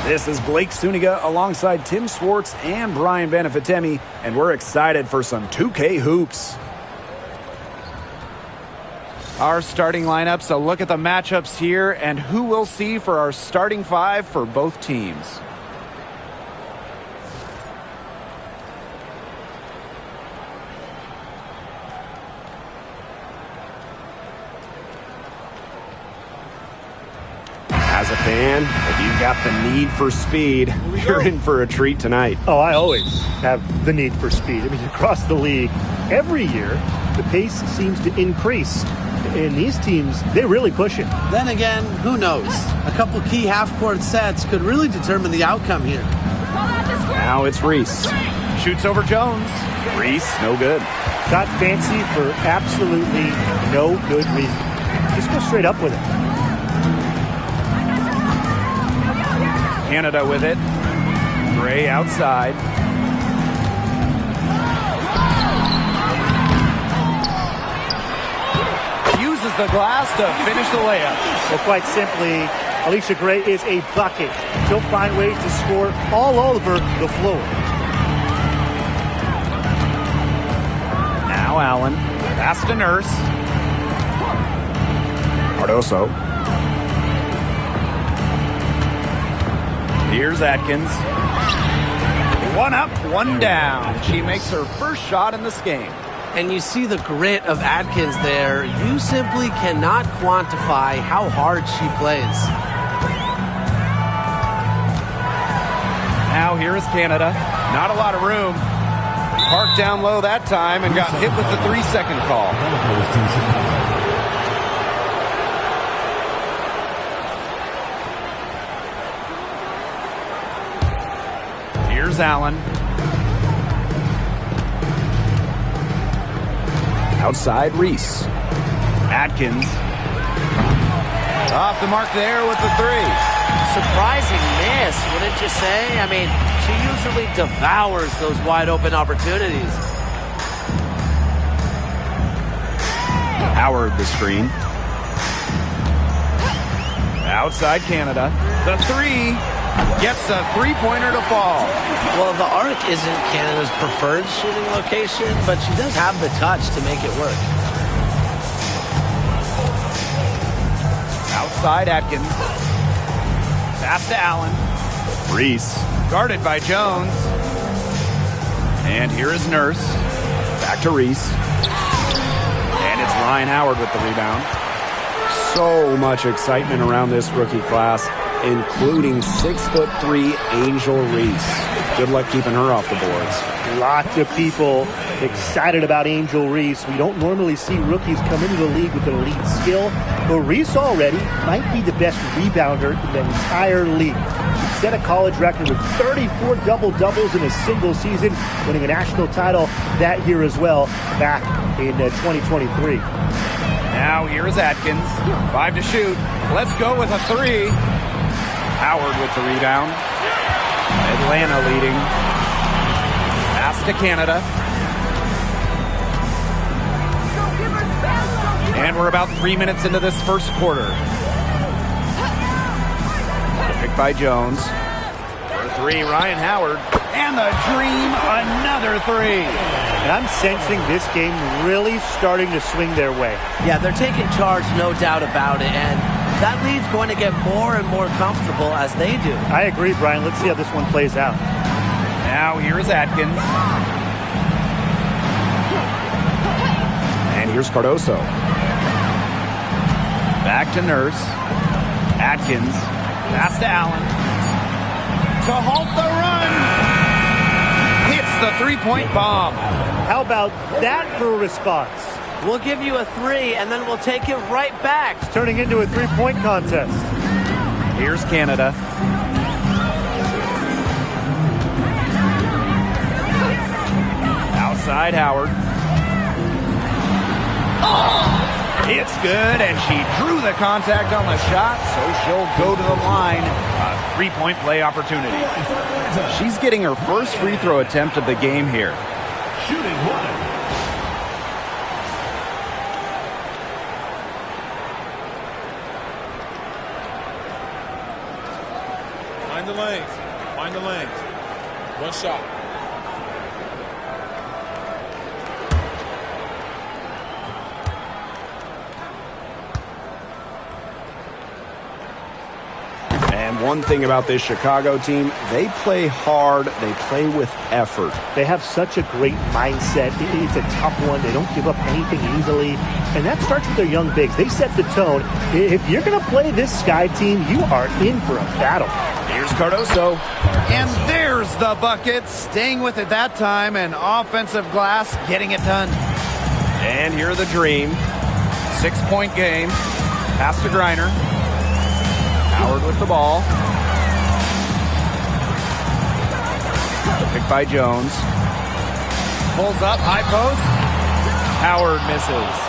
This is Blake Suniga alongside Tim Swartz and Brian Benefitemi, and we're excited for some 2K hoops. Our starting lineups, a look at the matchups here and who we'll see for our starting five for both teams. As a fan, if you've got the need for speed, you're in for a treat tonight. Oh, I always have the need for speed. I mean, across the league, every year, the pace seems to increase. And these teams, they really push it. Then again, who knows? A couple key half-court sets could really determine the outcome here. Now it's Reese. Shoots over Jones. Reese, no good. Got fancy for absolutely no good reason. Just go straight up with it. Canada with it. Gray outside. Uses the glass to finish the layup. Well, quite simply, Alicia Gray is a bucket. She'll find ways to score all over the floor. Now Allen. Pass to Nurse. Cardoso. Here's Atkins. One up, one down. She makes her first shot in this game. And you see the grit of Atkins there. You simply cannot quantify how hard she plays. Now here is Canada. Not a lot of room. Parked down low that time and got hit with the 3-second call. Here's Allen. Outside Reese. Atkins. Off the mark there with the three. Surprising miss, wouldn't you say? I mean, she usually devours those wide open opportunities. Howard the screen. Outside Canada. The three gets a three-pointer to fall. Well, the arc isn't Canada's preferred shooting location, but she does have the touch to make it work. Outside Atkins. Pass to Allen. Reese. Guarded by Jones. And here is Nurse. Back to Reese. And it's Ryan Howard with the rebound. So much excitement around this rookie class, including 6'3" Angel Reese. Good luck keeping her off the boards. Lots of people excited about Angel Reese. We don't normally see rookies come into the league with an elite skill, but Reese already might be the best rebounder in the entire league. She set a college record with 34 double-doubles in a single season, winning a national title that year as well back in 2023. Now here is Atkins. 5 to shoot. Let's go with a three. Howard with the rebound. Atlanta leading. Pass to Canada. And we're about 3 minutes into this first quarter. Picked by Jones. For three, Ryan Howard. And the dream, another three. And I'm sensing this game really starting to swing their way. Yeah, they're taking charge, no doubt about it. And that lead's going to get more and more comfortable as they do. I agree, Brian. Let's see how this one plays out. Now here is Atkins. And here's Cardoso. Back to Nurse. Atkins. Pass to Allen. To halt the run. Hits the three-point bomb. How about that for a response? We'll give you a three, and then we'll take it right back. It's turning into a three-point contest. Here's Canada. Outside Howard. It's good, and she drew the contact on the shot, so she'll go to the line. A three-point play opportunity. She's getting her first free throw attempt of the game here. Shooting one. Find the lanes. Find the lanes. One shot. And one thing about this Chicago team, they play hard, they play with effort. They have such a great mindset. It's a tough one. They don't give up anything easily. And that starts with their young bigs. They set the tone. If you're going to play this Sky team, you are in for a battle. Here's Cardoso. And there's the bucket. Staying with it that time, and offensive glass getting it done. And here the Dream. 6-point game. Pass to Griner. Howard with the ball. Picked by Jones. Pulls up, high post. Howard misses.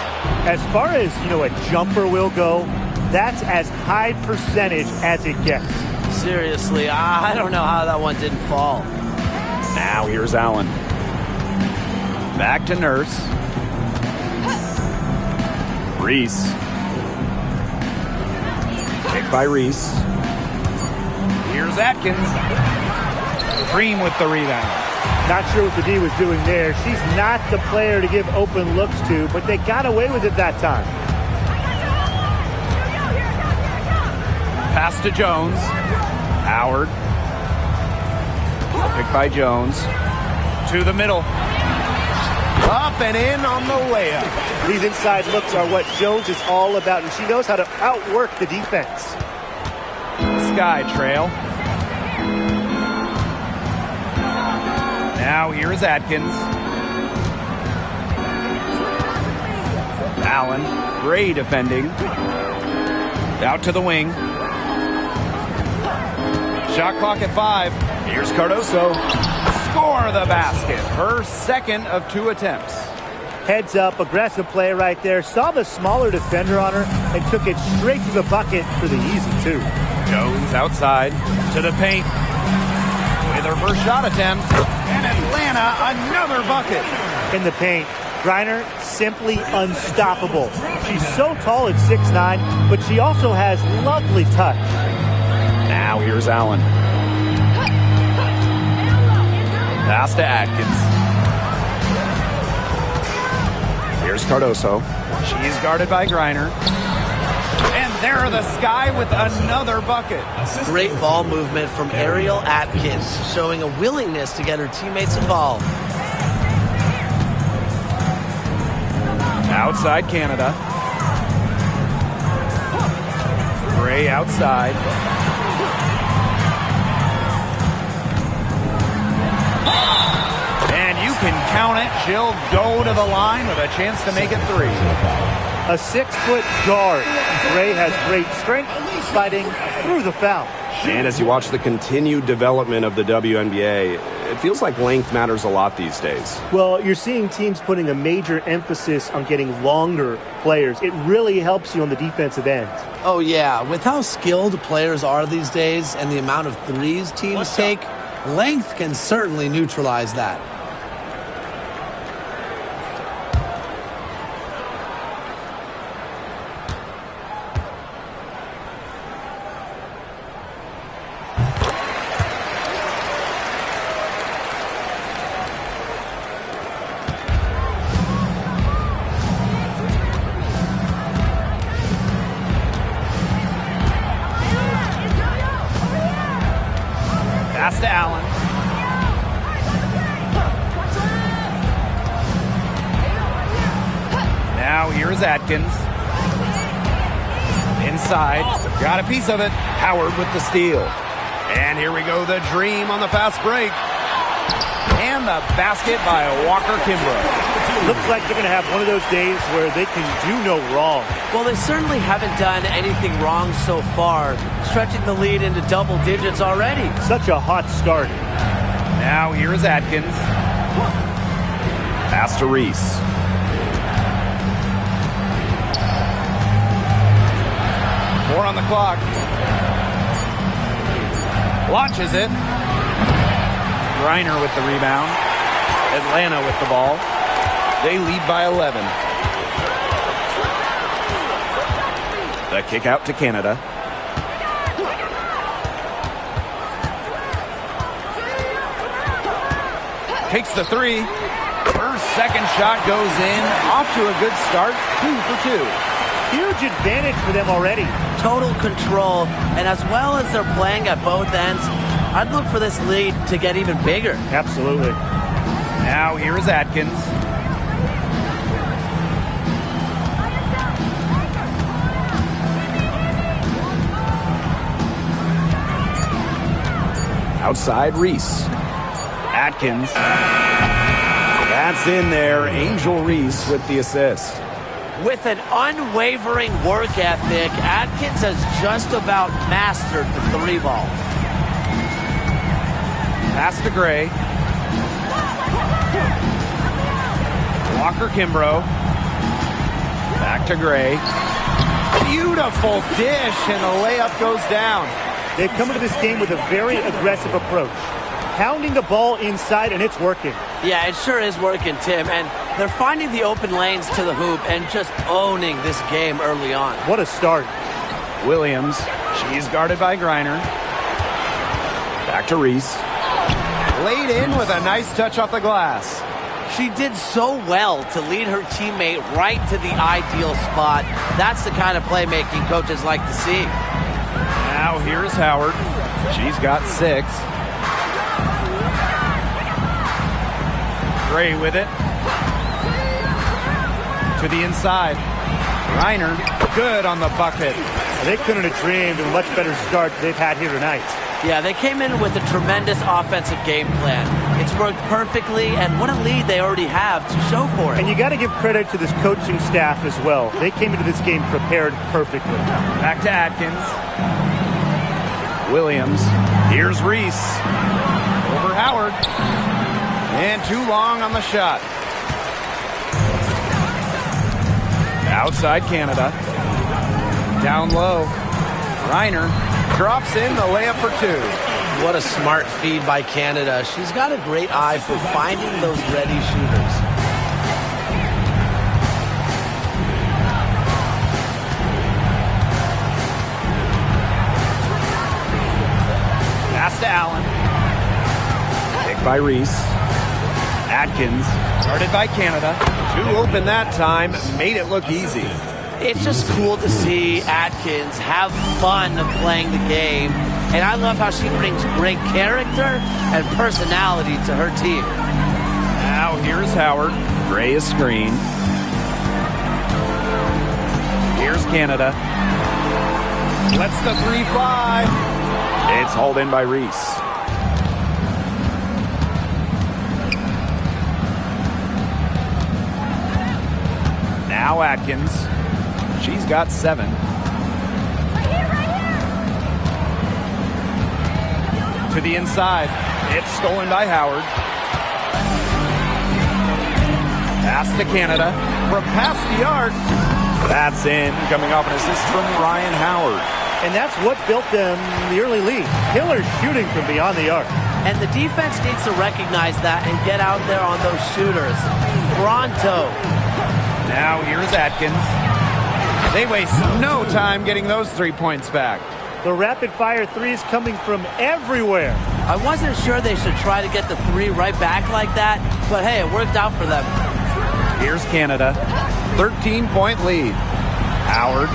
As far as, a jumper will go, that's as high percentage as it gets. Seriously, I don't know how that one didn't fall. Now here's Allen. Back to Nurse. Reese. Picked by Reese. Here's Atkins. Dream with the rebound. Not sure what the D was doing there. She's not the player to give open looks to, but they got away with it that time. Pass to Jones. Howard. Picked by Jones. To the middle. Up and in on the layup. These inside looks are what Jones is all about, and she knows how to outwork the defense. Sky trail. Now here's Atkins. Allen. Gray defending. Out to the wing. Shot clock at 5. Here's Cardoso. Score the basket. Her second of 2 attempts. Heads up, aggressive play right there. Saw the smaller defender on her and took it straight to the bucket for the easy 2. Jones outside to the paint with her first shot attempt. And Atlanta, another bucket. In the paint, Griner simply unstoppable. She's so tall at 6'9", but she also has lovely touch. Now here's Allen. Pass to Atkins. Here's Cardoso. She's guarded by Griner. And there are the Sky with another bucket. Great ball movement from Ariel Atkins, showing a willingness to get her teammates involved. Outside Canada. Gray outside. And you can count it. She'll go to the line with a chance to make it 3. A 6-foot guard. Gray has great strength, fighting through the foul. And as you watch the continued development of the WNBA, it feels like length matters a lot these days. Well, you're seeing teams putting a major emphasis on getting longer players. It really helps you on the defensive end. Oh, yeah. With how skilled players are these days and the amount of threes teams take, length can certainly neutralize that. Pass to Allen. Now here's Atkins. Inside. Got a piece of it. Howard with the steal. And here we go, the Dream on the fast break. And the basket by Walker Kimbrough. Looks like they're going to have one of those days where they can do no wrong. Well, they certainly haven't done anything wrong so far, stretching the lead into double digits already. Such a hot start. Now here's Atkins. Pass to Reese. Four on the clock. Launches it. Griner with the rebound. Atlanta with the ball. They lead by 11. The kick out to Canada. takes the three. Her second shot goes in. Off to a good start. 2 for 2. Huge advantage for them already. Total control, and as well as they're playing at both ends, I'd look for this lead to get even bigger. Absolutely. Now here is Atkins. Outside Reese. Atkins. That's in there. Angel Reese with the assist. With an unwavering work ethic, Atkins has just about mastered the three ball. Pass to Gray. Walker Kimbrough. Back to Gray. Beautiful dish, and the layup goes down. They've come into this game with a very aggressive approach. Pounding the ball inside, and it's working. Yeah, it sure is working, Tim. And they're finding the open lanes to the hoop and just owning this game early on. What a start. Williams. She's guarded by Griner. Back to Reese. Laid in with a nice touch off the glass. She did so well to lead her teammate right to the ideal spot. That's the kind of playmaking coaches like to see. Now here's Howard. She's got 6. Gray with it. To the inside. Reiner, good on the bucket. They couldn't have dreamed of a much better start they've had here tonight. Yeah, they came in with a tremendous offensive game plan. It's worked perfectly, and what a lead they already have to show for it. And you got to give credit to this coaching staff as well. They came into this game prepared perfectly. Back to Atkins. Williams. Here's Reese. Over Howard. And too long on the shot. Outside Canada. Down low. Reiner drops in the layup for 2. What a smart feed by Canada. She's got a great eye for finding those ready shooters. Pass to Allen. Picked by Reese. Atkins, guarded by Canada. 2 open that time, made it look easy. It's just cool to see Atkins have fun playing the game. And I love how she brings great character and personality to her team. Now here's Howard. Gray is screen. Here's Canada. Lets the 3 fly. It's hauled in by Reese. Now Atkins. She's got 7. To the inside. It's stolen by Howard. Pass to Canada. From past the arc. That's in, coming off an assist from Ryan Howard. And that's what built them the early lead. Killer shooting from beyond the arc. And the defense needs to recognize that and get out there on those shooters. Pronto. Now here's Atkins. They waste no time getting those 3 points back. The rapid-fire threes coming from everywhere. I wasn't sure they should try to get the 3 right back like that, but hey, it worked out for them. Here's Canada. 13-point lead. Howard.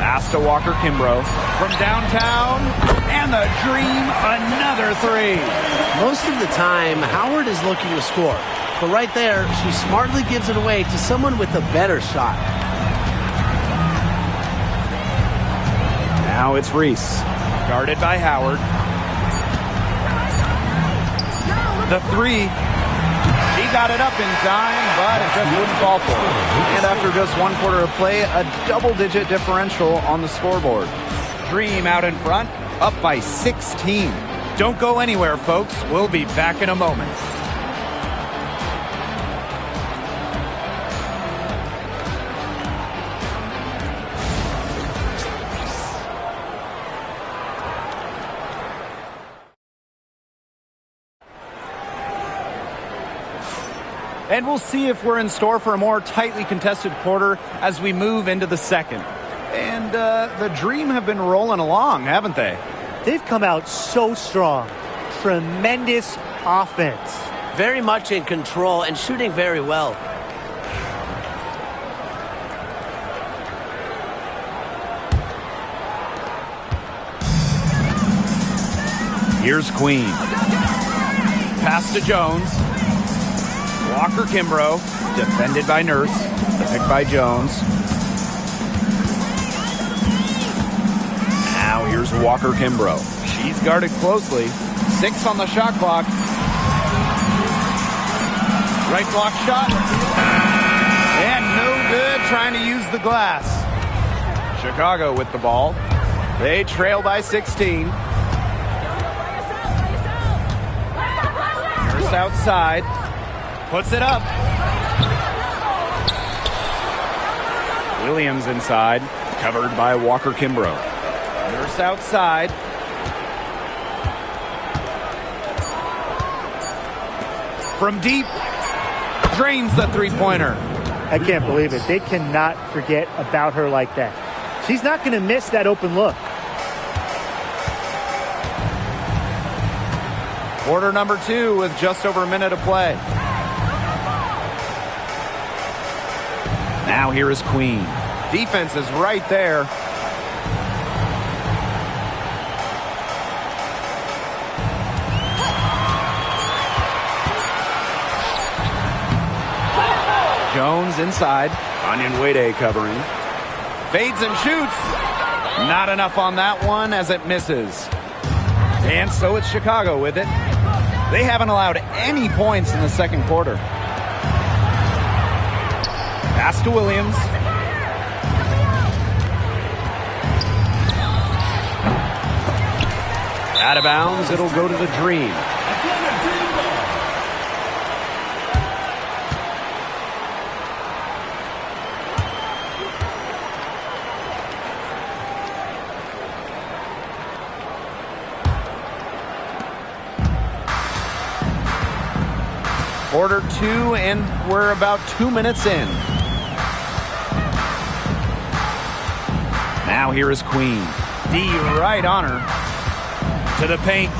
Pass to Walker Kimbrough. From downtown. And the dream, another 3. Most of the time, Howard is looking to score. But right there, she smartly gives it away to someone with a better shot. Now it's Reese. Guarded by Howard. The 3. He got it up in time, but it just wouldn't fall for him. And after just 1 quarter of play, a double-digit differential on the scoreboard. Dream out in front, up by 16. Don't go anywhere, folks. We'll be back in a moment. And we'll see if we're in store for a more tightly contested quarter as we move into the second. And the Dream have been rolling along, haven't they? They've come out so strong. Tremendous offense. Very much in control and shooting very well. Here's Queen. Pass to Jones. Walker Kimbrough. Defended by Nurse. The pick by Jones. Now here's Walker Kimbrough. She's guarded closely. 6 on the shot clock. Right block shot. And no good, trying to use the glass. Chicago with the ball. They trail by 16. Nurse outside. Puts it up. Williams inside. Covered by Walker Kimbrough. Nurse outside. From deep. Drains the three-pointer. I can't believe it. They cannot forget about her like that. She's not going to miss that open look. Quarter number 2 with just over a minute to play. Now here is Queen. Defense is right there. Jones inside. Onyenwere covering. Fades and shoots. Not enough on that one as it misses. And so it's Chicago with it. They haven't allowed any points in the second quarter. Pass to Williams. Out of bounds, it'll go to the Dream. Quarter 2, and we're about 2 minutes in. Now here is Queen. D right on her. To the paint.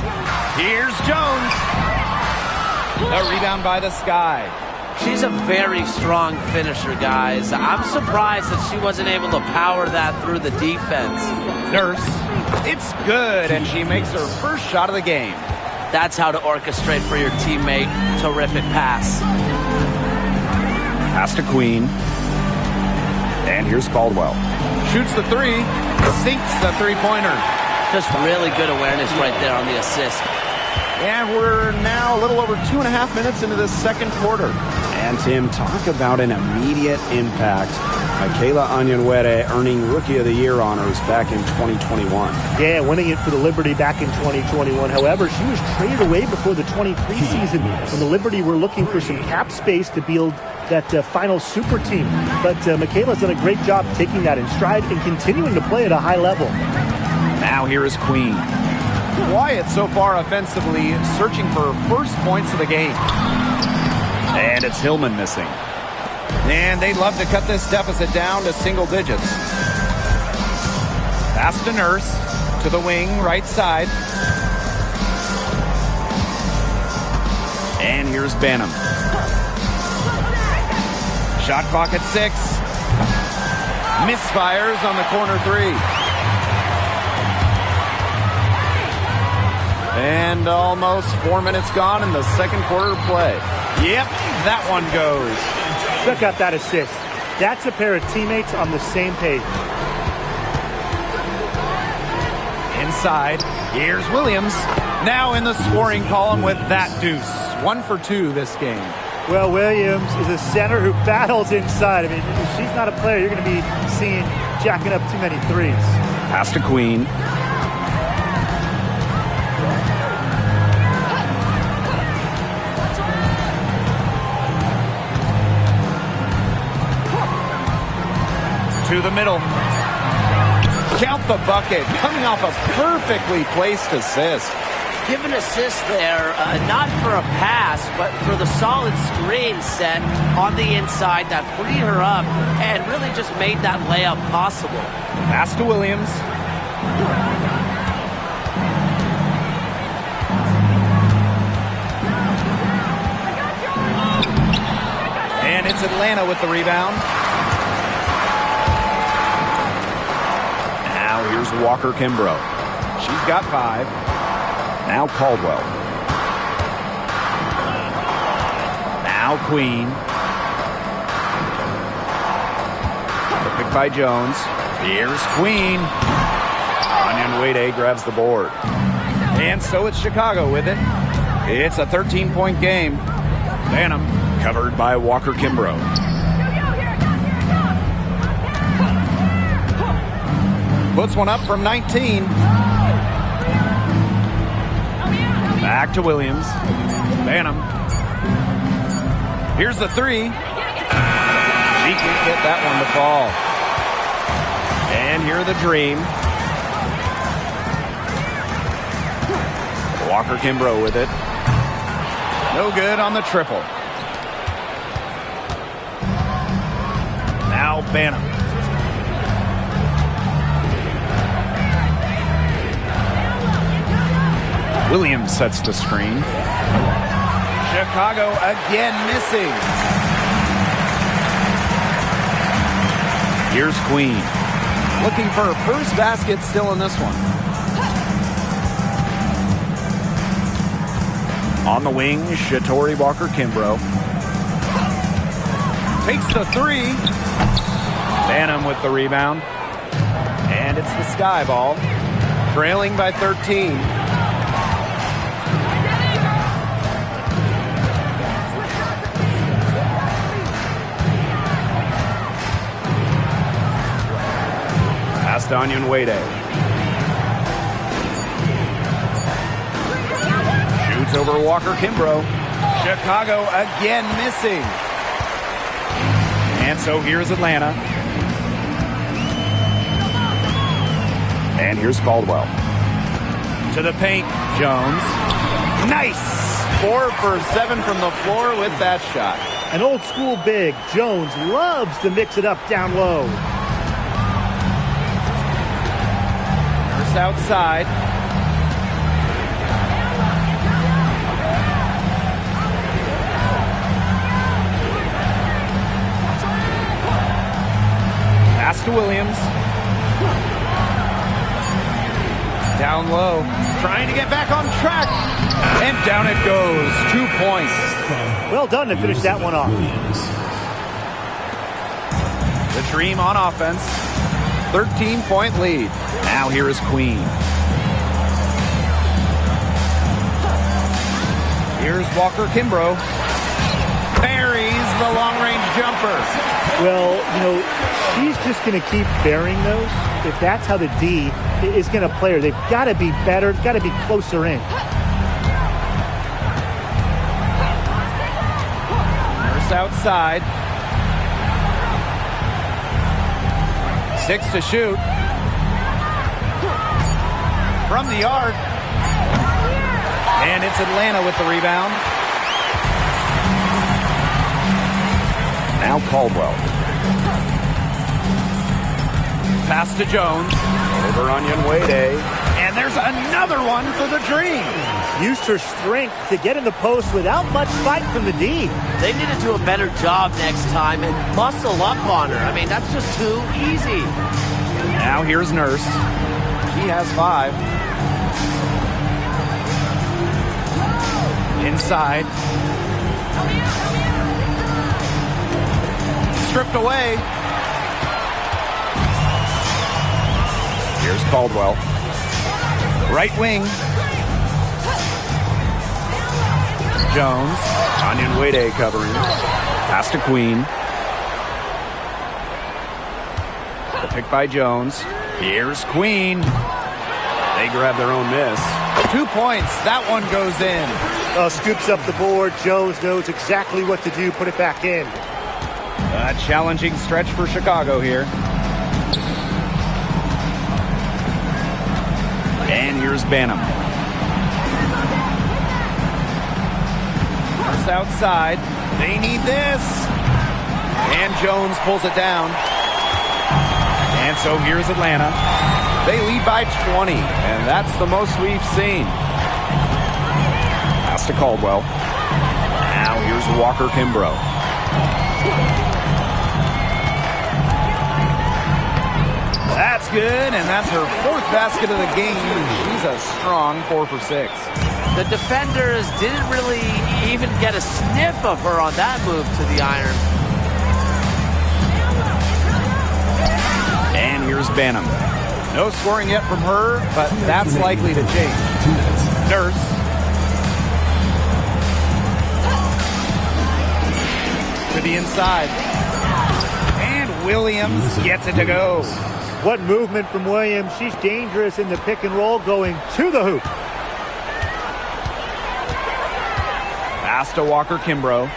Here's Jones. A rebound by the Sky. She's a very strong finisher, guys. I'm surprised that she wasn't able to power that through the defense. Nurse. It's good, and she makes her first shot of the game. That's how to orchestrate for your teammate. Terrific pass. Pass to Queen. And here's Caldwell. Shoots the 3. Sinks the three-pointer. Just really good awareness right there on the assist. And we're now a little over 2.5 minutes into the second quarter. And Tim, talk about an immediate impact. Michaela Onyenwere earning Rookie of the Year honors back in 2021. Yeah, winning it for the Liberty back in 2021. However, she was traded away before the 23 season when the Liberty were looking for some cap space to build that final super team. But Michaela's done a great job taking that in stride and continuing to play at a high level. Now here is Queen. Wyatt so far offensively searching for first points of the game. And it's Hillman missing. And they'd love to cut this deficit down to single digits. Pass to Nurse. To the wing, right side. And here's Banham. Shot clock at 6. Misfires on the corner 3. And almost 4 minutes gone in the second quarter of play. Yep, that one goes. Check out that assist. That's a pair of teammates on the same page. Inside, here's Williams. Now in the scoring column with that deuce. 1 for 2 this game. Well, Williams is a center who battles inside. I mean, if she's not a player, you're going to be seeing jacking up too many threes. Pass to Queen. To the middle. Count the bucket. Coming off a perfectly placed assist. give an assist there, not for a pass, but for the solid screen set on the inside that freed her up and really just made that layup possible. Pass to Williams. And it's Atlanta with the rebound. Now here's Walker Kimbrough. She's got 5. Now Caldwell. Now Queen. The pick by Jones. Here's Queen. Onion Wade grabs the board. And so it's Chicago with it. It's a 13-point game. Banham Covered by Walker Kimbrough. puts one up from 19. Back to Williams. Banham. Here's the 3. She can't get that one to fall. And here the Dream. Walker Kimbrough with it. No good on the triple. Now Banham. Williams sets the screen. Chicago again missing. Here's Queen. Looking for her first basket still in this one. On the wing, Shatori Walker Kimbrough. Takes the 3. Banham with the rebound. And it's the Sky Ball. Trailing by 13. Past Onion Wade. Shoots over Walker Kimbrough. Chicago again missing. And so here's Atlanta. And here's Caldwell. To the paint, Jones. Nice! 4 for 7 from the floor with that shot. An old school big. Jones loves to mix it up down low. Nurse outside. Pass to Williams. Down low. Trying to get back on track. And down it goes. 2 points. Well done to finish that one off. The Dream on offense. 13-point lead. Now here is Queen. Here's Walker Kimbrough. Buries the long-range jumper. Well, you know, she's just going to keep burying those. If that's how the D is going to play her, they've got to be better, got to be closer in. Nurse outside. 6 to shoot. From the arc. And it's Atlanta with the rebound. Now Caldwell. Pass to Jones. Over Onion Wade. And there's another one for the Dream. Used her strength to get in the post without much fight from the D. They need to do a better job next time and muscle up on her. I mean, that's just too easy. Now here's Nurse. He has 5. Inside. Stripped away. Here's Caldwell. Right wing. Jones. Onion Wade covering. Pass to Queen. The pick by Jones. Here's Queen. They grab their own miss. 2 points. That one goes in. Scoops up the board. Jones knows exactly what to do. Put it back in. A challenging stretch for Chicago here. And here's Banham. Nurse outside. They need this. And Jones pulls it down. And so here's Atlanta. They lead by 20, and that's the most we've seen. Pass to Caldwell. Now here's Walker Kimbrough. That's good, and that's her 4th basket of the game. She's a strong 4 for 6. The defenders didn't really even get a sniff of her on that move to the iron. And here's Banham. No scoring yet from her, but that's likely to change. Nurse. To the inside. And Williams gets it to go. What movement from Williams. She's dangerous in the pick and roll going to the hoop. Pass to Walker Kimbrough.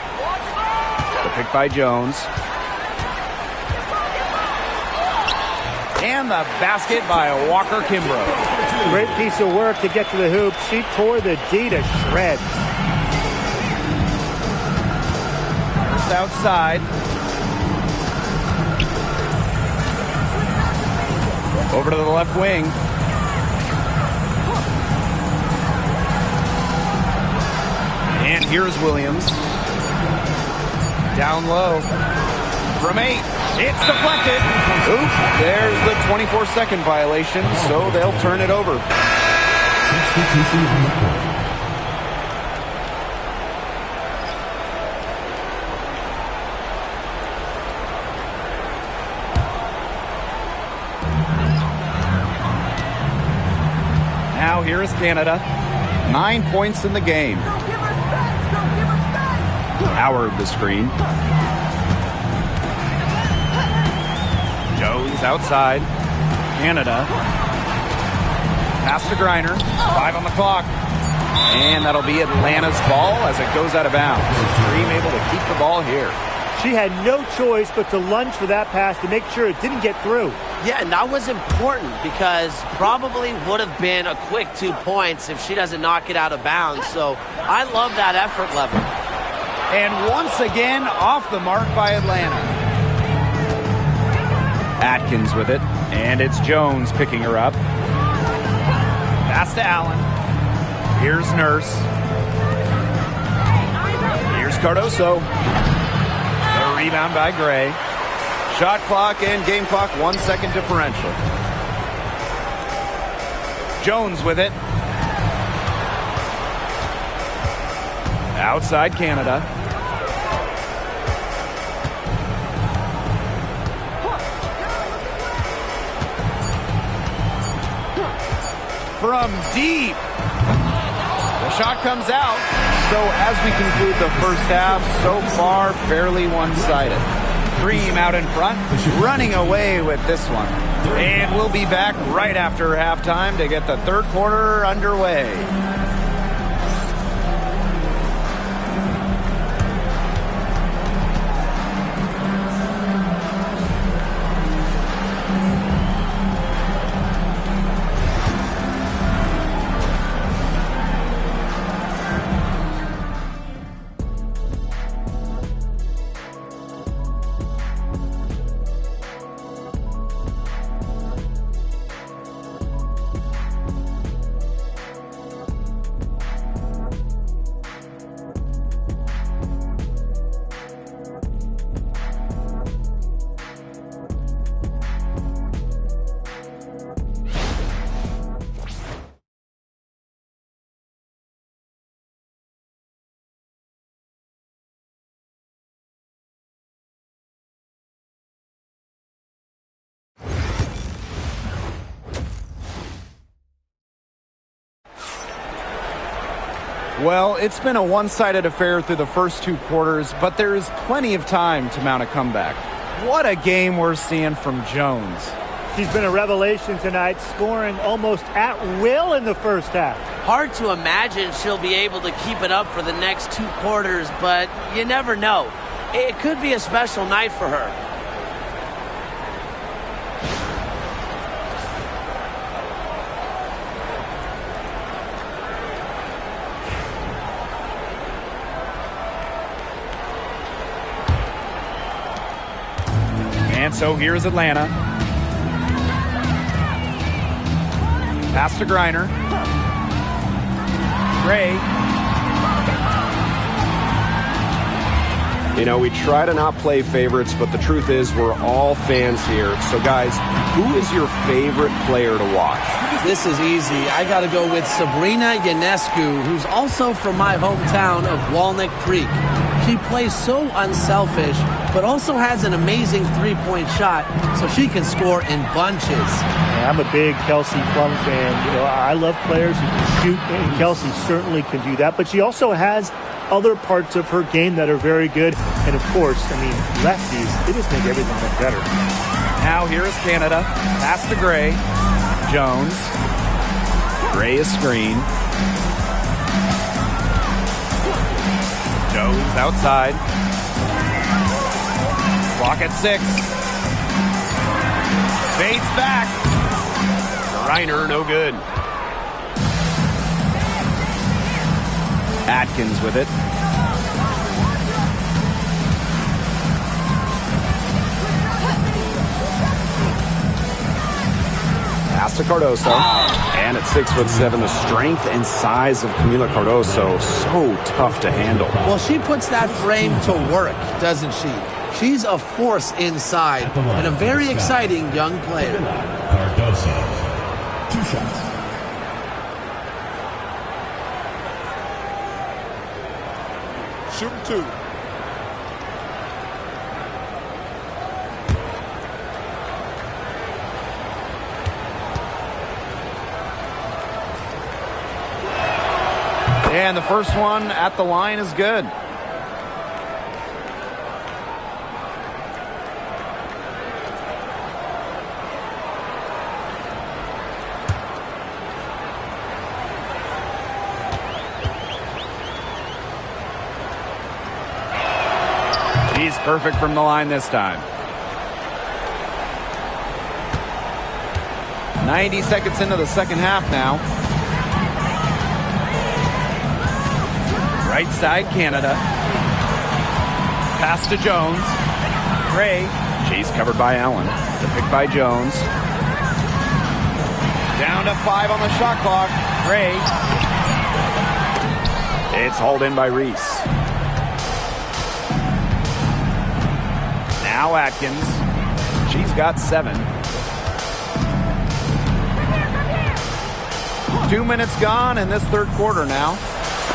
The pick by Jones. And the basket by Walker Kimbrough. Great piece of work to get to the hoop. She tore the D to shreds. Nurse outside. Over to the left wing. And here's Williams. Down low. From 8. It's deflected. Oop, there's the 24-second violation, so they'll turn it over. Now here is Canada. 9 points in the game. Howard the screen. Jones outside. Canada. Pass to Griner. 5 on the clock. And that'll be Atlanta's ball as it goes out of bounds. Dream able to keep the ball here. She had no choice but to lunge for that pass to make sure it didn't get through. Yeah, and that was important because probably would have been a quick 2 points if she doesn't knock it out of bounds. So I love that effort level. And once again, off the mark by Atlanta. Atkins with it, and it's Jones picking her up. Pass to Allen. Here's Nurse. Here's Cardoso. The rebound by Gray. Shot clock and game clock 1 second differential. Jones with it. Outside Canada. From deep. The shot comes out. So as we conclude the first half, so far fairly one-sided. Dream out in front, running away with this one. And we'll be back right after halftime to get the third quarter underway. Well, it's been a one-sided affair through the first 2 quarters, but there is plenty of time to mount a comeback. What a game we're seeing from Jones. She's been a revelation tonight, scoring almost at will in the first half. Hard to imagine she'll be able to keep it up for the next 2 quarters, but you never know. It could be a special night for her. And so here's Atlanta. Pass to Griner. Gray. You know, we try to not play favorites, but the truth is we're all fans here. So, guys, who is your favorite player to watch? This is easy. I got to go with Sabrina Ionescu, who's also from my hometown of Walnut Creek. She plays so unselfish, but also has an amazing three-point shot, so she can score in bunches. Yeah, I'm a big Kelsey Plum fan. You know, I love players who can shoot, and Kelsey certainly can do that. But she also has other parts of her game that are very good. And, of course, I mean, lefties, they just make everything look better. Now here is Canada. Pass to Gray. Jones. Gray is screen. Jones outside. Clock at 6. Fades back. Reiner, no good. Atkins with it. Pass to Cardoso. And at 6'7", the strength and size of Camila Cardoso, so tough to handle. Well, she puts that frame to work, doesn't she? She's a force inside and a very exciting young player. Cardoso, 2 shots. Shooting 2. And the first one at the line is good. He's perfect from the line this time. 90 seconds into the second half now. Right side, Canada. Pass to Jones. Gray. She's covered by Allen. The pick by Jones. Down to 5 on the shot clock. Gray. It's hauled in by Reese. Now Atkins. She's got 7. 2 minutes gone in this third quarter now.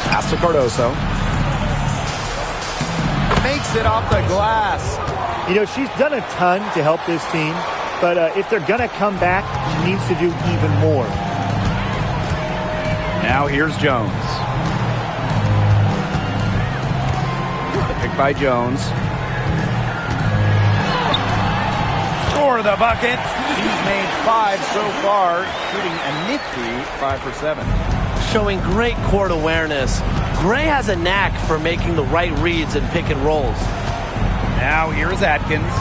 Pass to Cardoso. Makes it off the glass. You know, she's done a ton to help this team, but if they're going to come back, she needs to do even more. Now here's Jones. The pick by Jones. For the bucket. He's made 5 so far, shooting a nifty 5 for 7. Showing great court awareness. Gray has a knack for making the right reads and pick and rolls. Now here's Atkins.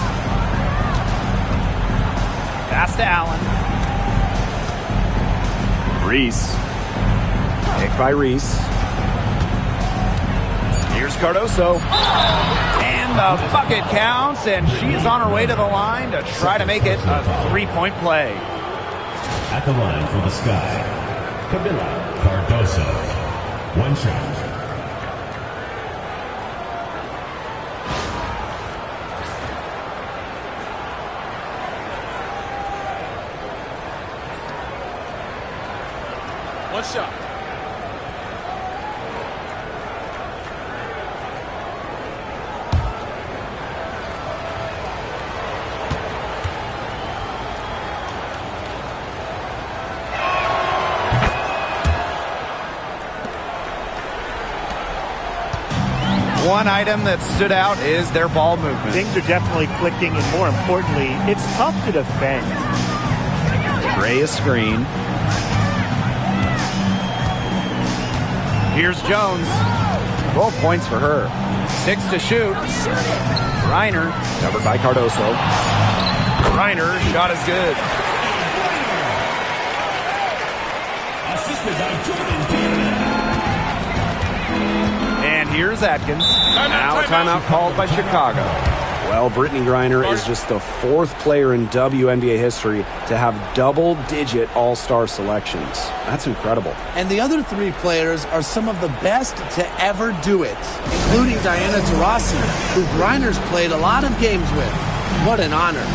Pass to Allen. Reese. Picked by Reese. Here's Cardoso. And the bucket counts, and she is on her way to the line to try to make it a 3-point play. At the line for the Sky, Camila Cardoso, 1 shot. One shot. One item that stood out is their ball movement. Things are definitely clicking, and more importantly, it's tough to defend. Gray is screen. Here's Jones. 12 points for her. 6 to shoot. Reiner, Covered by Cardoso. Reiner, shot is good. Assisted by Jordan Peterson. And here's Atkins. Now a timeout called by Chicago. Well, Brittany Griner is just the 4th player in WNBA history to have double-digit all-star selections. That's incredible. And the other 3 players are some of the best to ever do it, including Diana Taurasi, who Griner's played a lot of games with. What an honor.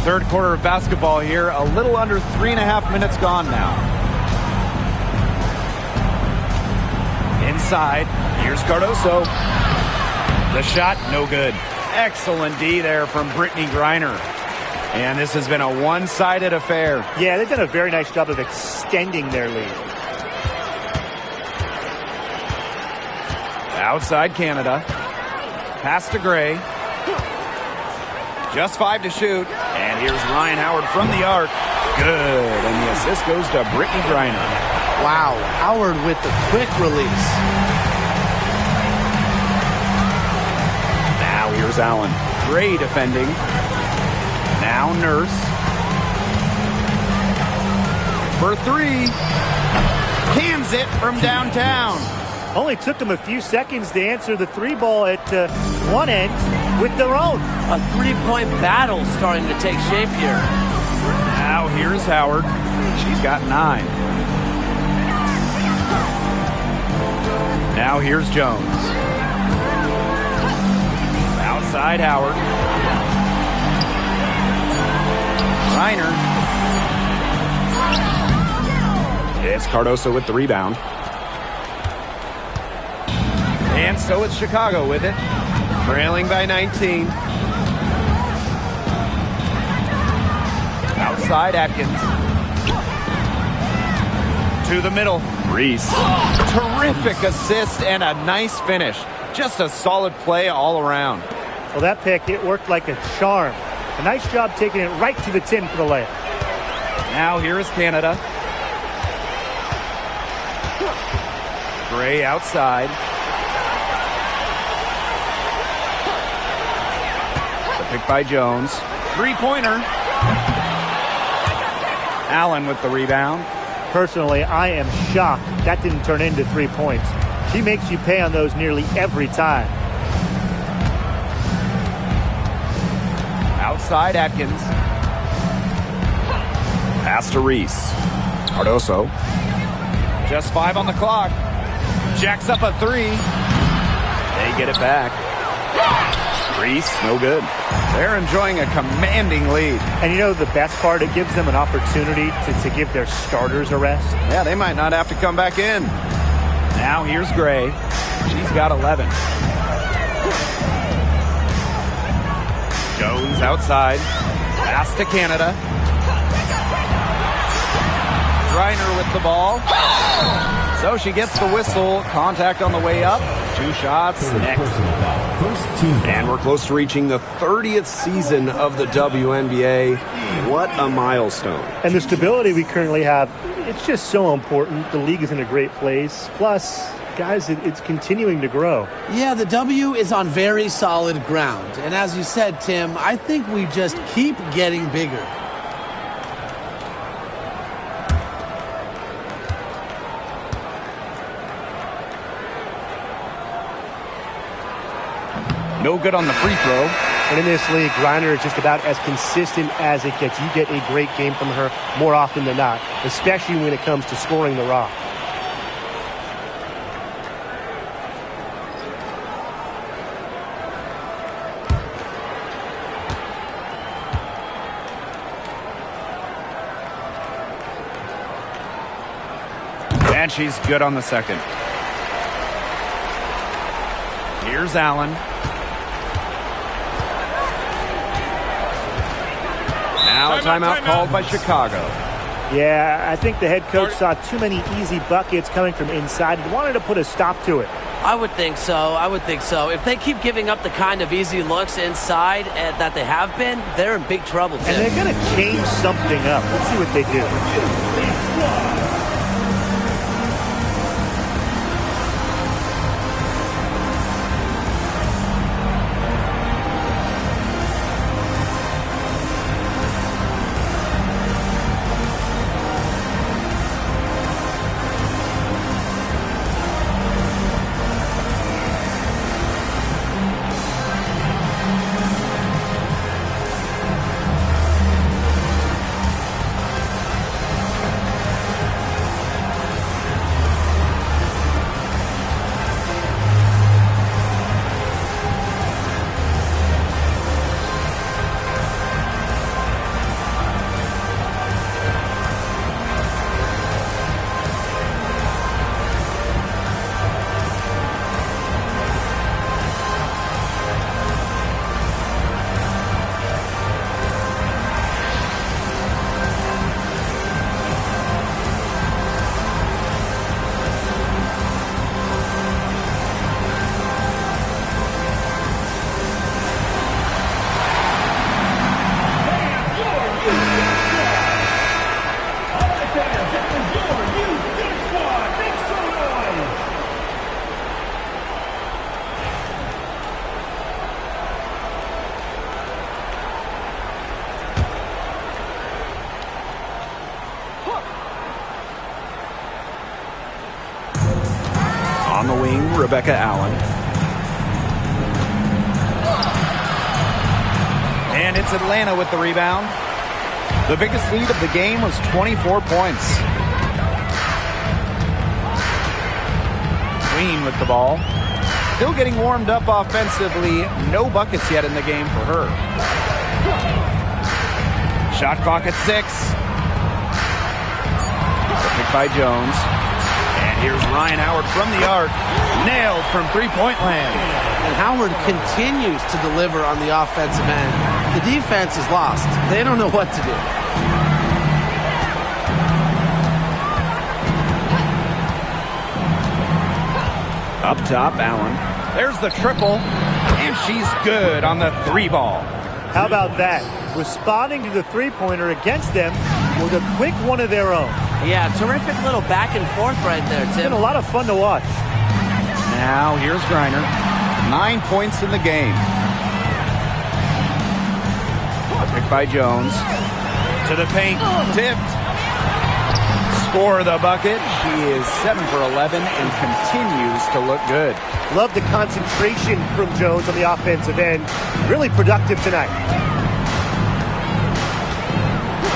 Third quarter of basketball here. A little under 3.5 minutes gone now. Inside. Here's Cardoso. The shot, no good. Excellent D there from Brittany Griner. And this has been a one-sided affair. Yeah, they've done a very nice job of extending their lead. Outside Canada. Pass to Gray. Just 5 to shoot. And here's Ryan Howard from the arc. Good. And the assist goes to Brittany Griner. Wow, Howard with the quick release. Now here's Allen. Gray defending. Now Nurse. For 3. Cans it from downtown. Only took them a few seconds to answer the 3 ball at one end with their own. A 3-point battle starting to take shape here. Now here's Howard. She's got 9. Now here's Jones. Outside Howard. Reiner. It's Cardoso with the rebound. And so it's Chicago with it. Trailing by 19. Outside Atkins. To the middle. Reese. Terrific assist and a nice finish. Just a solid play all around. Well, that pick, it worked like a charm. A nice job taking it right to the tin for the layup. Now here is Canada. Gray outside. The pick by Jones. 3-pointer. Allen with the rebound. Personally, I am shocked that didn't turn into 3 points. She makes you pay on those nearly every time. Outside Atkins. Pass to Reese. Cardoso. Just 5 on the clock. Jacks up a 3. They get it back. Reese, no good. They're enjoying a commanding lead. And you know the best part? It gives them an opportunity to give their starters a rest. Yeah, they might not have to come back in. Now here's Gray. She's got 11. Jones outside. Pass to Canada. Reiner with the ball. So she gets the whistle. Contact on the way up. 2 shots next. And we're close to reaching the 30th season of the WNBA. What a milestone. And the stability we currently have, it's just so important. The league is in a great place. Plus, Guys, it's continuing to grow. Yeah, the W is on very solid ground. And as you said, Tim, I think we just keep getting bigger. No good on the free throw. And in this league, Griner is just about as consistent as it gets. You get a great game from her more often than not, especially when it comes to scoring the rock. And she's good on the second. Here's Allen. Now a timeout called by Chicago. Yeah, I think the head coach saw too many easy buckets coming from inside and wanted to put a stop to it. I would think so. I would think so. If they keep giving up the kind of easy looks inside that they have been, they're in big trouble, Tim. And they're going to change something up. Let's see what they do. On the wing, Rebecca Allen. And it's Atlanta with the rebound. The biggest lead of the game was 24 points. Queen with the ball. Still getting warmed up offensively. No buckets yet in the game for her. Shot clock at 6. Picked by Jones. And here's Ryan Howard from the arc. Nailed from three-point land. And Howard continues to deliver on the offensive end. The defense is lost. They don't know what to do. Up top, Allen. There's the triple. And she's good on the three ball. How about that? Responding to the three-pointer against them with a quick one of their own. Yeah, terrific little back and forth right there, It's Tim. been a lot of fun to watch. Now, here's Griner. 9 points in the game. Picked by Jones. To the paint. Tipped. Score the bucket. She is 7 for 11 and continues to look good. Love the concentration from Jones on the offensive end. Really productive tonight.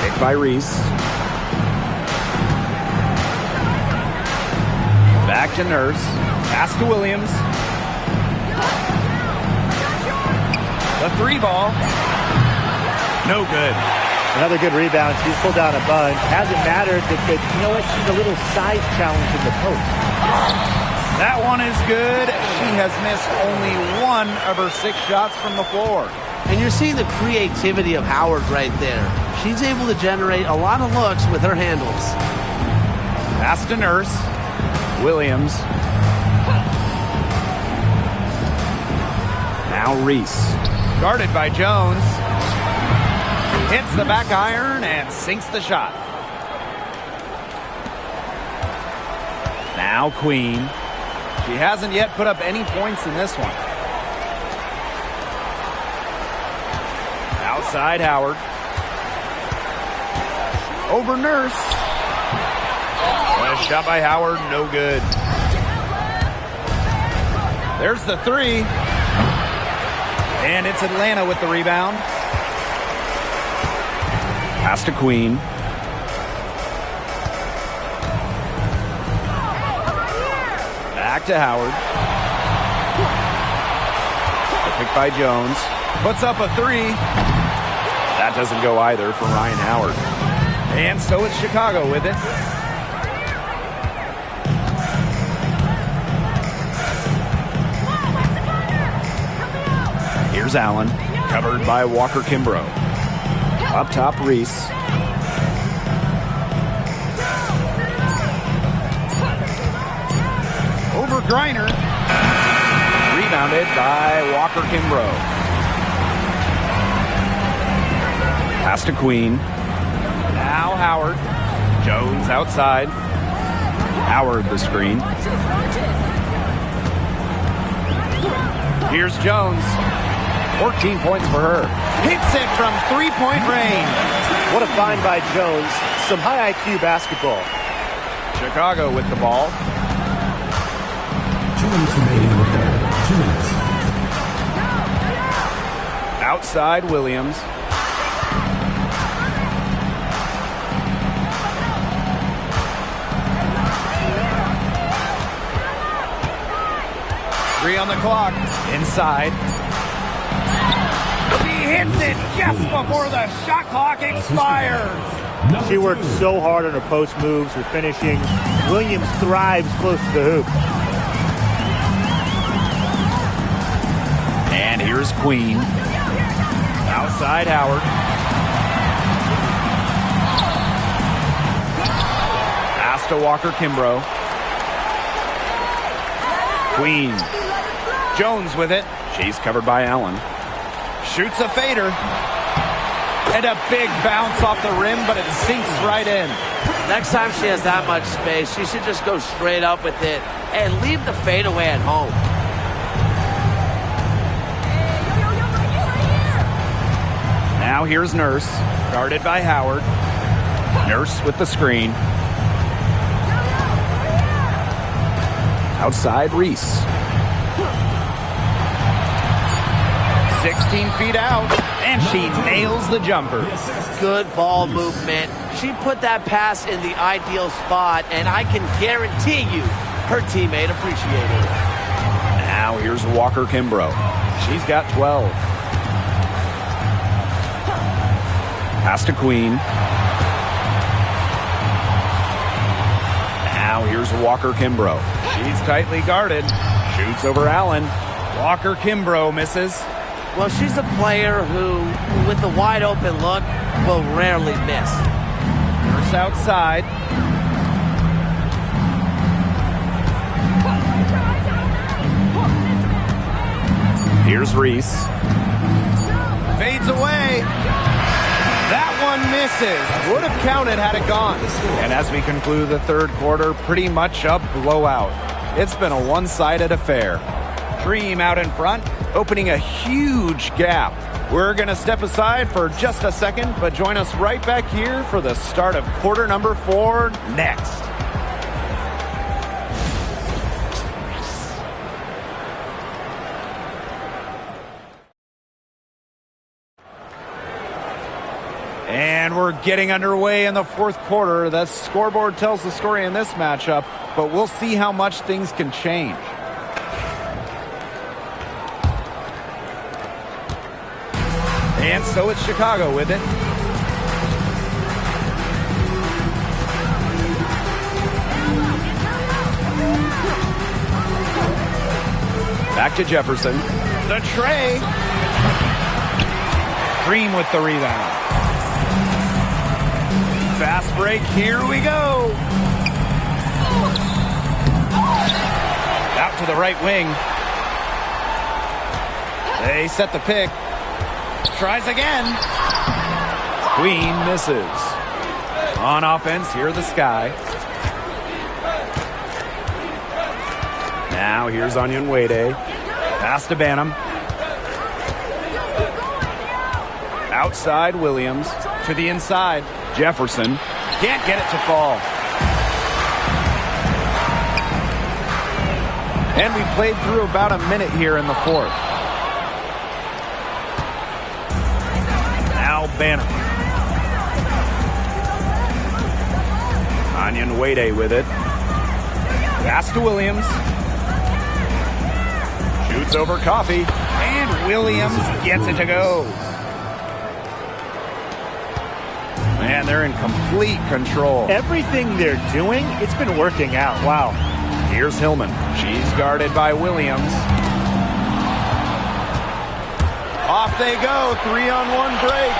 Picked by Reese. Back to Nurse. Pass to Williams. The three ball. No good. Another good rebound. She's pulled down a bunch. Hasn't mattered that, you know what? She's a little size challenge in the post. That one is good. She has missed only 1 of her 6 shots from the floor. And you're seeing the creativity of Howard right there. She's able to generate a lot of looks with her handles. Pass to Nurse. Williams. Now Reese. Guarded by Jones. Hits the back iron and sinks the shot. Now Queen. She hasn't yet put up any points in this one. Outside Howard. Over Nurse. A shot by Howard, no good. There's the three. And it's Atlanta with the rebound. Pass to Queen. Back to Howard. Picked by Jones. Puts up a three. That doesn't go either for Ryan Howard. And so it's Chicago with it. Here's Allen. Covered by Walker Kimbrough. Up top, Reese. Over Griner. Rebounded by Walker Kimbrough. Pass to Queen. Now Howard. Jones outside. Howard the screen. Here's Jones. 14 points for her. Hits it from three-point range. What a find by Jones. Some high IQ basketball. Chicago with the ball. 2 minutes remaining in the third. 2 minutes. Outside Williams. Three on the clock. Inside. He hits it just before the shot clock expires. She worked so hard on her post moves, her finishing. Williams thrives close to the hoop. And here's Queen. Outside Howard. Pass to Walker Kimbrough. Queen. Jones with it. She's covered by Allen. Shoots a fader. And a big bounce off the rim, but it sinks right in. Next time she has that much space, she should just go straight up with it and leave the fadeaway at home. Now here's Nurse, guarded by Howard. Nurse with the screen. Outside Reese. 16 feet out, and she nails the jumper. Good ball movement. She put that pass in the ideal spot, and I can guarantee you her teammate appreciated it. Now here's Walker Kimbrough. She's got 12. Pass to Queen. Now here's Walker Kimbrough. She's tightly guarded. Shoots over Allen. Walker Kimbrough misses. Well, she's a player who, with a wide open look, will rarely miss. Nurse outside. Here's Reese. Fades away. That one misses. Would have counted had it gone. And as we conclude the third quarter, pretty much a blowout. It's been a one-sided affair. Dream out in front, opening a huge gap. We're going to step aside for just a second, but join us right back here for the start of quarter number 4 next. And we're getting underway in the fourth quarter. The scoreboard tells the story in this matchup, but we'll see how much things can change. And so it's Chicago with it. Back to Jefferson. The tray. Green with the rebound. Fast break, here we go. Out to the right wing. They set the pick. Tries again. Queen misses. On offense, here are the Sky. Now here's Onion Wade. Pass to Banham. Outside Williams. To the inside. Jefferson. Can't get it to fall. And we played through about a minute here in the fourth. Now Banham. Onion Wade with it. Pass to Williams. Shoots over Coffee. And Williams gets it to go. Man, they're in complete control. Everything they're doing, it's been working out. Wow. Here's Hillman. She's guarded by Williams. Off they go. 3-on-1 break.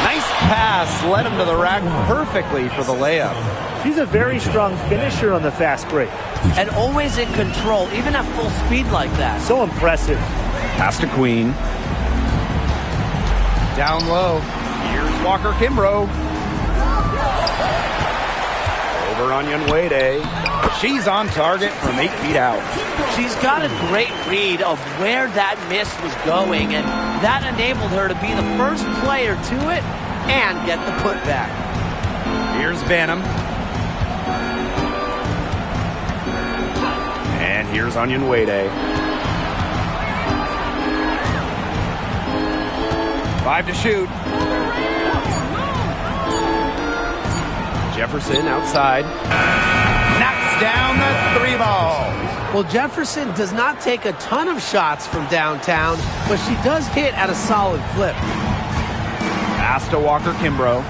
Nice pass. Led him to the rack perfectly for the layup. She's a very strong finisher on the fast break. And always in control, even at full speed like that. So impressive. Pass to Queen. Down low. Here's Walker Kimbrough. Over Onion Wade. She's on target from 8 feet out. She's got a great read of where that miss was going, and that enabled her to be the first player to it and get the putback. Here's Banham. And here's Onion Wade. 5 to shoot. Jefferson outside. Knocks down the 3 ball. Well, Jefferson does not take a ton of shots from downtown, but she does hit at a solid clip. Pass to Walker Kimbrough.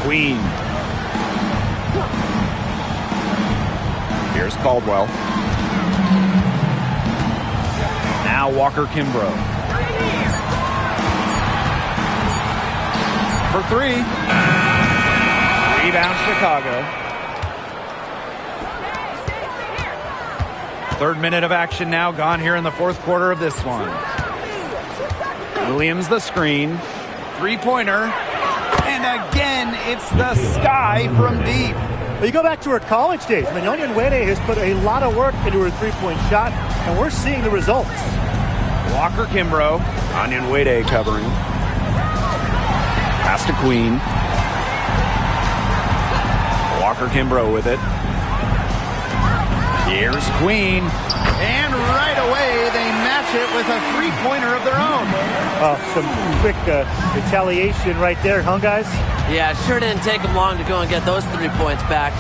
Queen. Here's Caldwell. Now Walker Kimbrough. For 3. Rebound Chicago. 3rd minute of action now gone here in the 4th quarter of this one. Williams the screen. 3-pointer. And again, it's the sky from deep. Well, you go back to her college days. Onion Wade has put a lot of work into her three-point shot, and we're seeing the results. Walker Kimbrough. Onion Wade covering. Pass to Queen. Walker Kimbrough with it. Here's Queen. And right away, they match it with a 3-pointer of their own. Some quick retaliation right there, huh, guys? Yeah, sure didn't take them long to go and get those 3 points back.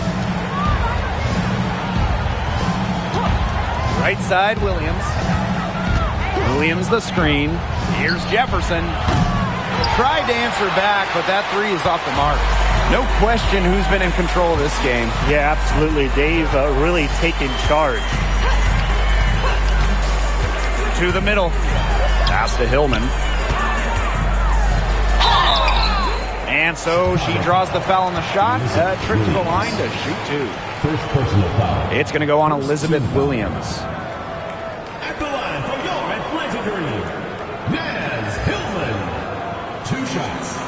Right side, Williams. Williams the screen. Here's Jefferson. Tried to answer back, but that 3 is off the mark. No question who's been in control of this game. Yeah, absolutely. They've really taken charge. To the middle. Pass to Hillman. And so she draws the foul on the shot. Trick to the line to shoot 2. First personal foul. It's going to go on Elizabeth Williams. At the line for your Atlanta Green, Naz Hillman. 2 shots.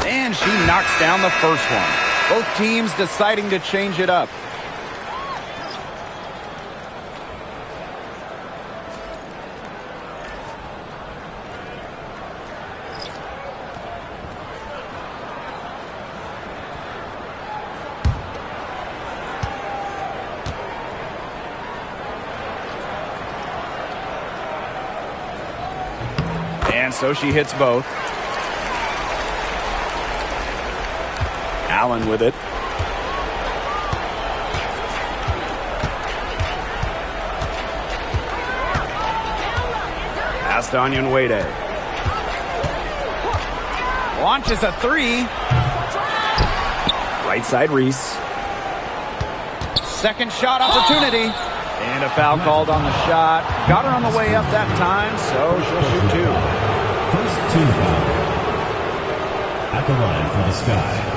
And she knocks down the first one. Both teams deciding to change it up. And so she hits both. Allen with it. Pass to Onion Wade. Launches a 3. Right side Reese. Second shot opportunity. And a foul called on the shot. Got her on the way up that time, so she'll shoot 2. First team foul. At the line for the Sky,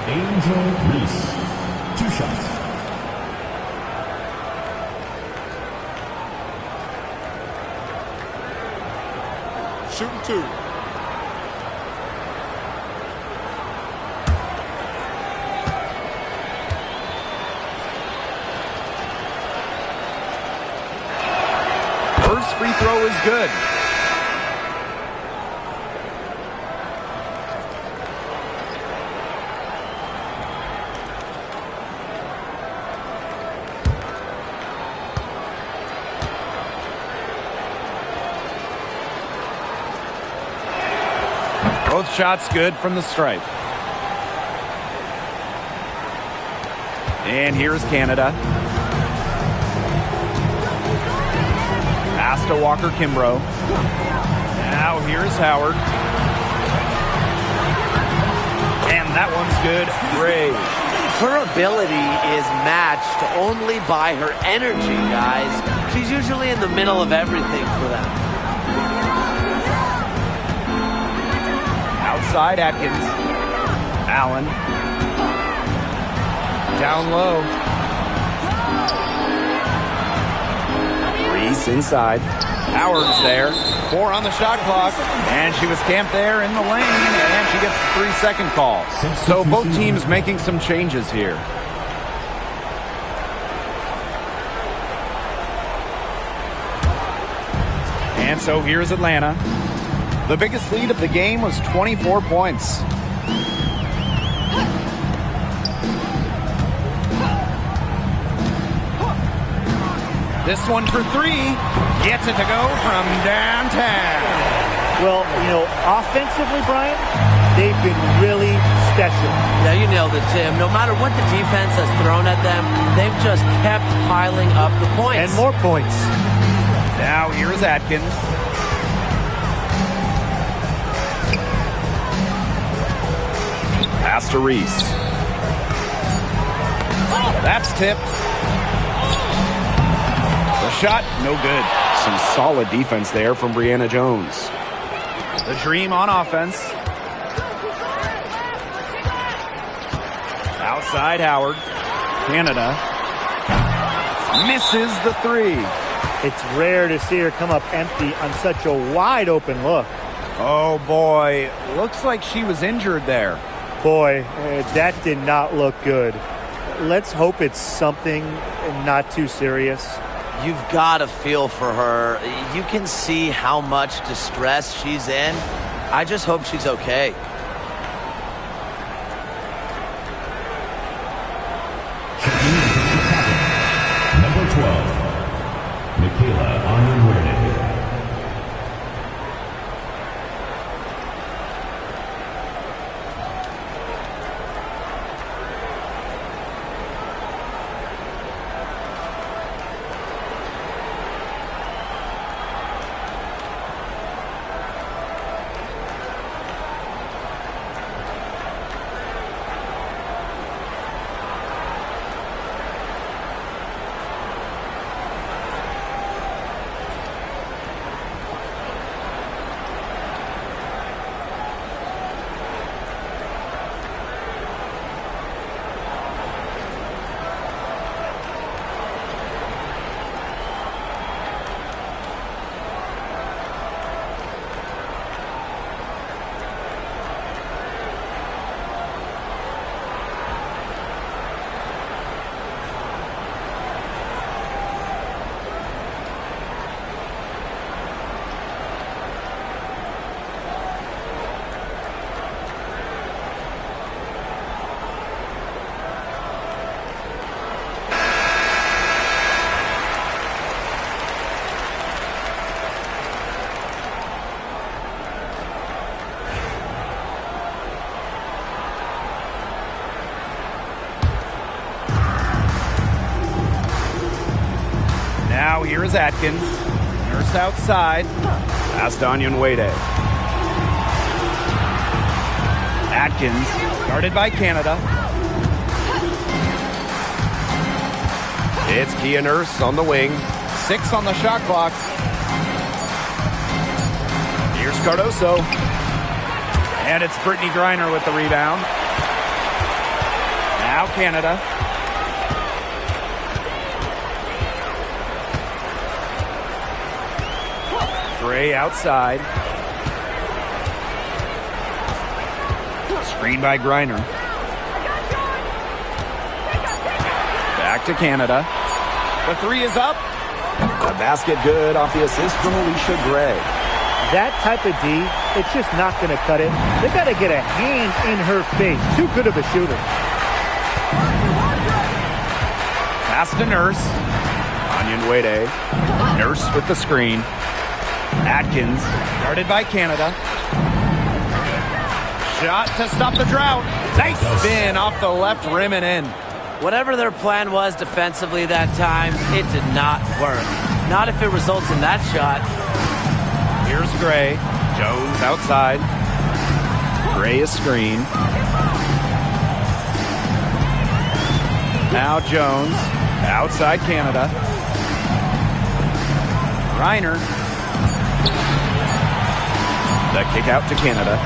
Angel Reese. 2 shots. Shooting 2. First free throw is good. Both shots good from the stripe. And here's Canada. Pass to Walker Kimbrough. Now here's Howard. And that one's good. Great. Her ability is matched only by her energy, guys. She's usually in the middle of everything for them. Outside Atkins. Allen. Down low. Reese inside. Howard's there. 4 on the shot clock. And she was camped there in the lane. And she gets the 3-second call. So both teams making some changes here. And so here's Atlanta. The biggest lead of the game was 24 points. This one for 3. Gets it to go from downtown. Well, you know, offensively, Brian, they've been really special. Yeah, you nailed it, Tim. No matter what the defense has thrown at them, they've just kept piling up the points. And more points. Now here's Atkins. Pass to Reese. That's tipped. The shot, no good. Some solid defense there from Brianna Jones. The Dream on offense. Outside Howard. Canada. Misses the 3. It's rare to see her come up empty on such a wide open look. Oh boy, looks like she was injured there. Boy, that did not look good. Let's hope it's something not too serious. You've got to feel for her. You can see how much distress she's in. I just hope she's okay. Number 12, Michaela Onyenwere. Now here's Atkins. Nurse outside. Pass to Onyenwere. Atkins, guarded by Canada. It's Kia Nurse on the wing. 6 on the shot clock. Here's Cardoso. And it's Brittany Griner with the rebound. Now Canada. Gray outside. Screen by Griner. Back to Canada. The three is up. A basket good off the assist from Alicia Gray. That type of D, it's just not going to cut it. They got to get a hand in her face. Too good of a shooter. Pass to Nurse. Onion Wade. Nurse with the screen. Atkins, guarded by Canada. Shot to stop the drought. Nice spin off the left rim and in. Whatever their plan was defensively that time, it did not work. Not if it results in that shot. Here's Gray. Jones outside. Gray is screen. Now Jones. Outside Canada. Reiner. The kick out to Canada.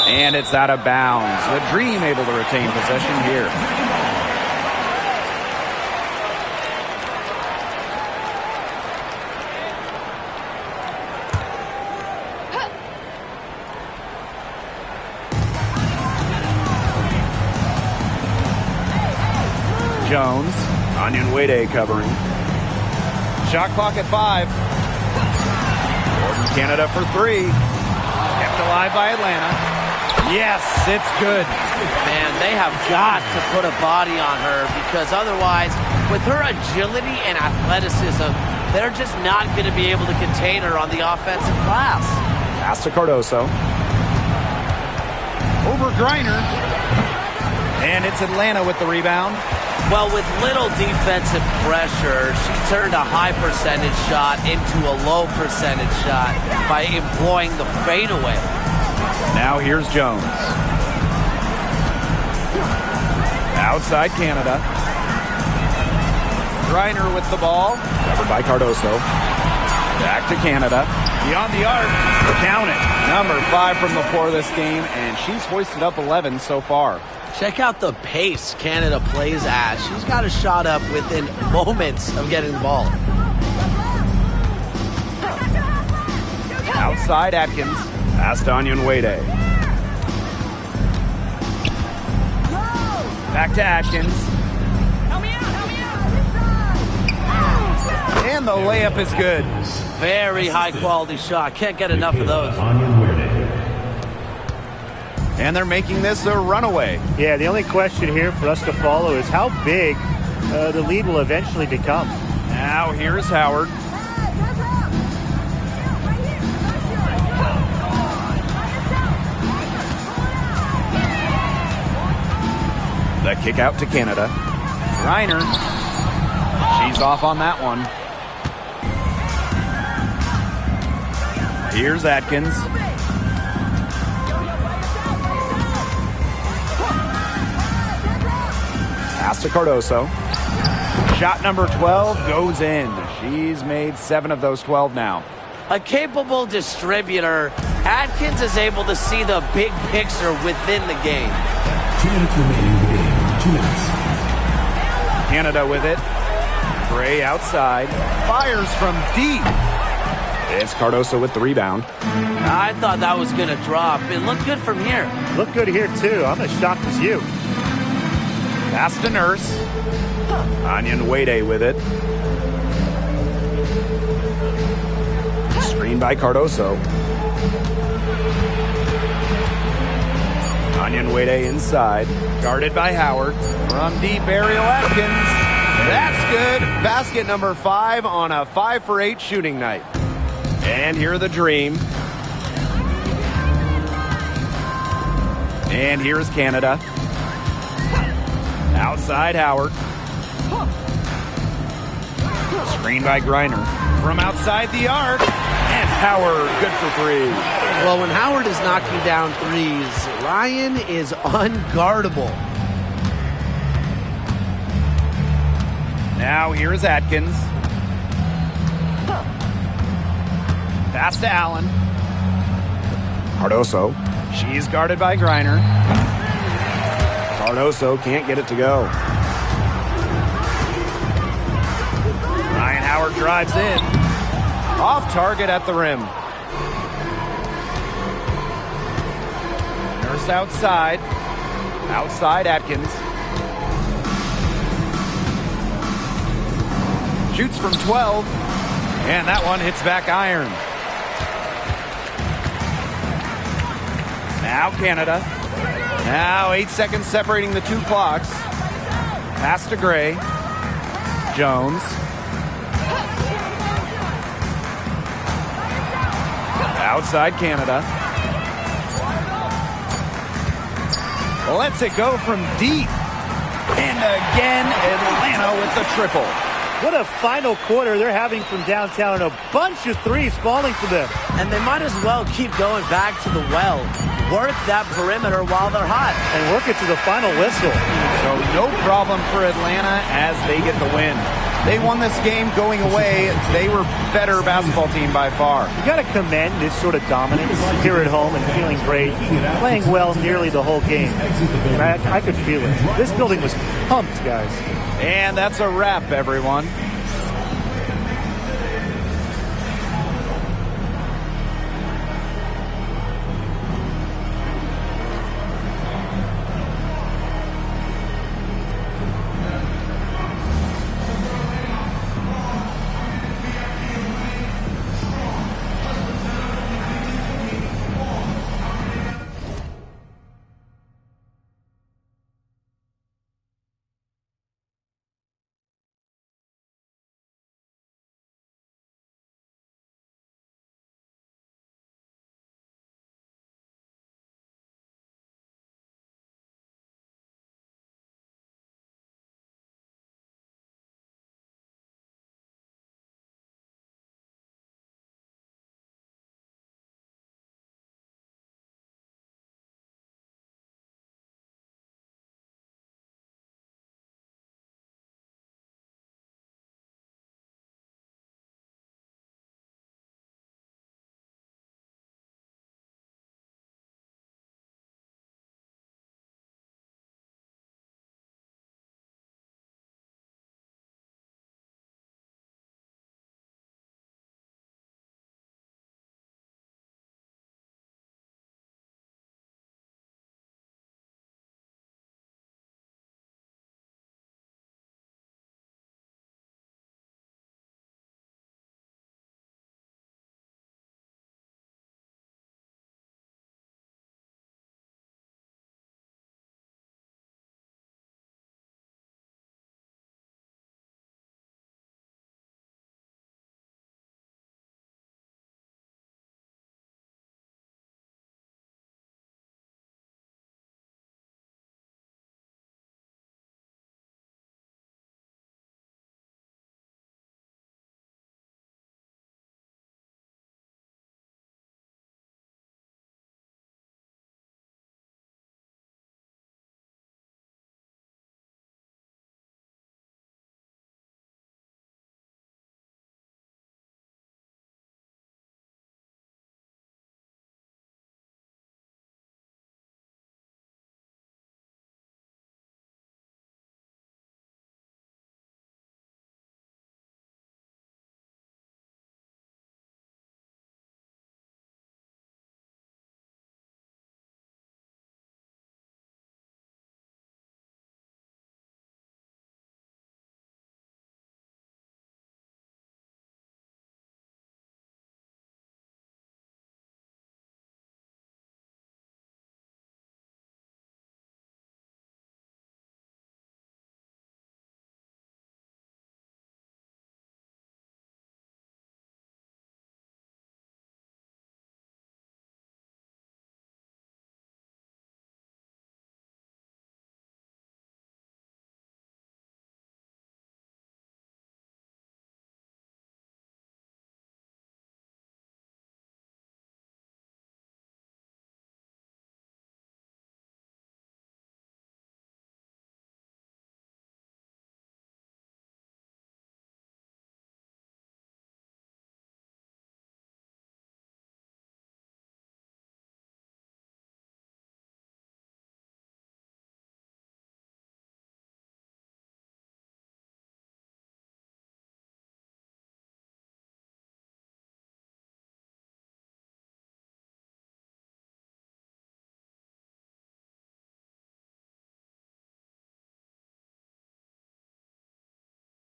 And it's out of bounds. The Dream able to retain possession here. Jones. Onion Wade covering. Shot clock at 5. Gordon Canada for 3. Kept alive by Atlanta. Yes, it's good. Man, they have got to put a body on her because otherwise, with her agility and athleticism, they're just not going to be able to contain her on the offensive glass. Pass to Cardoso. Over Griner. And it's Atlanta with the rebound. Well, with little defensive pressure, she turned a high percentage shot into a low percentage shot by employing the fadeaway. Now here's Jones. Outside Canada. Griner with the ball. Covered by Cardoso. Back to Canada. Beyond the arc. Count it. Number 5 from the floor this game, and she's hoisted up 11 so far. Check out the pace Canada plays at. She's got a shot up within moments of getting the ball. Outside Atkins. Pass to Onion Wade. Back to Atkins. And the layup is good. Very high quality shot. Can't get enough of those. And they're making this a runaway. Yeah, the only question here for us to follow is how big the lead will eventually become. Now here's Howard. The kick out to Canada. Reiner. She's off on that one. Here's Atkins. Pass to Cardoso. Shot number 12 goes in. She's made 7 of those 12 now. A capable distributor, Atkins is able to see the big picture within the game. 2 minutes remaining in the game. 2 minutes. Canada with it. Gray outside. Fires from deep. It's Cardoso with the rebound. I thought that was going to drop. It looked good from here. Look good here, too. I'm as shocked as you. Pass to Nurse. Onion Wade with it. Screen by Cardoso. Onion Wade inside. Guarded by Howard. From deep, Ariel Atkins. That's good. Basket number 5 on a 5 for 8 shooting night. And here are the Dream. And here's Canada. Outside Howard. Screen by Griner. From outside the arc. And Howard good for 3. Well, when Howard is knocking down threes, Ryan is unguardable. Now here's Atkins. Pass to Allen. Cardoso. She's guarded by Griner. Cardoso can't get it to go. Ryan Howard drives in. Off target at the rim. Fires outside. Outside Atkins. Shoots from 12. And that one hits back iron. Now Canada. Now 8 seconds separating the two clocks. Pass to Gray. Jones. Outside Canada. Lets it go from deep. And again, Atlanta with the triple. What a final quarter they're having from downtown. A bunch of threes falling for them. And they might as well keep going back to the well. Work that perimeter while they're hot. And work it to the final whistle. So no problem for Atlanta as they get the win. They won this game going away. They were better basketball team by far. You got to commend this sort of dominance here at home and feeling great, playing well nearly the whole game. I could feel it. This building was pumped, guys. And that's a wrap, everyone.